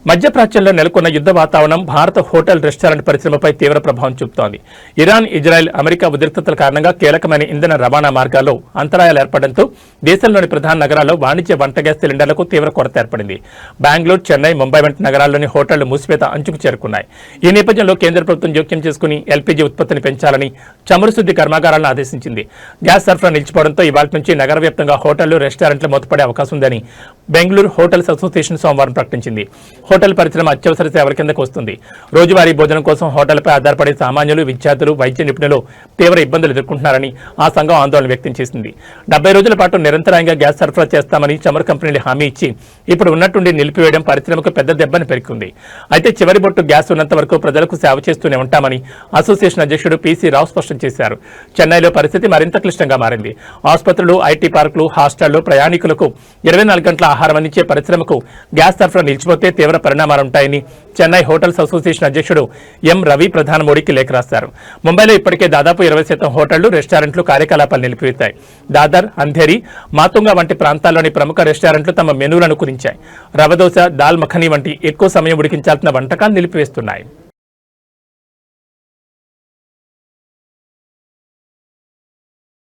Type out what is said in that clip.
మధ్యప్రాచ్యంలో నెలకొన్న యుద్ధ వాతావరణం భారత హోటల్ రెస్టారెంట్ పరిశ్రమపై తీవ్ర ప్రభావం చూపుతోంది. ఇరాన్, ఇజ్రాయెల్, అమెరికా ఉద్రిక్తతల కారణంగా కీలకమైన ఇంధన రవాణా మార్గాల్లో అంతరాయాలు ఏర్పడడంతో దేశంలోని ప్రధాన నగరాల్లో వాణిజ్య వంట గ్యాస్ సిలిండర్లకు తీవ్ర కొరత ఏర్పడింది. బెంగళూరు, చెన్నై, ముంబై వంటి నగరాల్లోని హోటళ్లు మూసివేత అంచుకు చేరుకున్నాయి. ఈ నేపథ్యంలో కేంద్ర ప్రభుత్వం జోక్యం చేసుకుని ఎల్పీజీ ఉత్పత్తిని పెంచాలని చమురు శుద్ధి కర్మాగారాలను ఆదేశించింది. గ్యాస్ సరఫరా నిలిచిపోవడంతో ఇవాళ నుంచి నగర వ్యాప్తంగా హోటళ్లు, రెస్టారెంట్లు మూతపడే అవకాశం ఉందని బెంగళూరు హోటల్స్ అసోసియేషన్ సోమవారం ప్రకటించింది. హోటల్ పరిశ్రమ అత్యవసర సేవల కిందకు వస్తుంది. రోజువారీ భోజనం కోసం హోటల్పై ఆధారపడే సామాన్యులు, విద్యార్థులు, వైద్య నిపుణులు తీవ్ర ఇబ్బందులు ఎదుర్కొంటున్నారని ఆ సంఘం ఆందోళన వ్యక్తం చేసింది. 70 రోజుల పాటు నిరంతరాయంగా గ్యాస్ సరఫరా చేస్తామని చమురు కంపెనీలు హామీ ఇచ్చి ఇప్పుడు ఉన్నట్టుండి నిలిపివేయడం పరిశ్రమకు పెద్ద దెబ్బని పెరిగింది. అయితే చివరి బొట్టు గ్యాస్ ఉన్నంత వరకు ప్రజలకు సేవ చేస్తూనే ఉంటామని అసోసియేషన్ అధ్యక్షుడు పీసీ రావు స్పష్టం చేశారు. చెన్నైలో పరిస్థితి మరింత క్లిష్టంగా మారింది. ఆసుపత్రులు, ఐటీ పార్కులు, హాస్టళ్లు, ప్రయాణికులకు 24 గంటల ఆహారం అందించే పరిశ్రమకు గ్యాస్ సరఫరా నిలిచిపోతే తీవ్ర పరిణామాలుంటాయని చెన్నై హోటల్స్ అసోసియేషన్ అధ్యక్షుడు ఎం రవి ప్రధాని మోడీకి లేఖ రాశారు. ముంబైలో ఇప్పటికే దాదాపు 20% హోటళ్లు, రెస్టారెంట్లు కార్యకలాపాలు నిలిపివేశాయి. దాదర్, అంధేరి, మాతుంగా వంటి ప్రాంతాల్లోని ప్రముఖ రెస్టారెంట్లు తమ మెనూలను కుదించాయి. రవ దోశ, దాల్ మఖనీ వంటి ఎక్కువ సమయం ఉడికించాల్సిన వంటకాలు నిలిపివేస్తున్నాయి.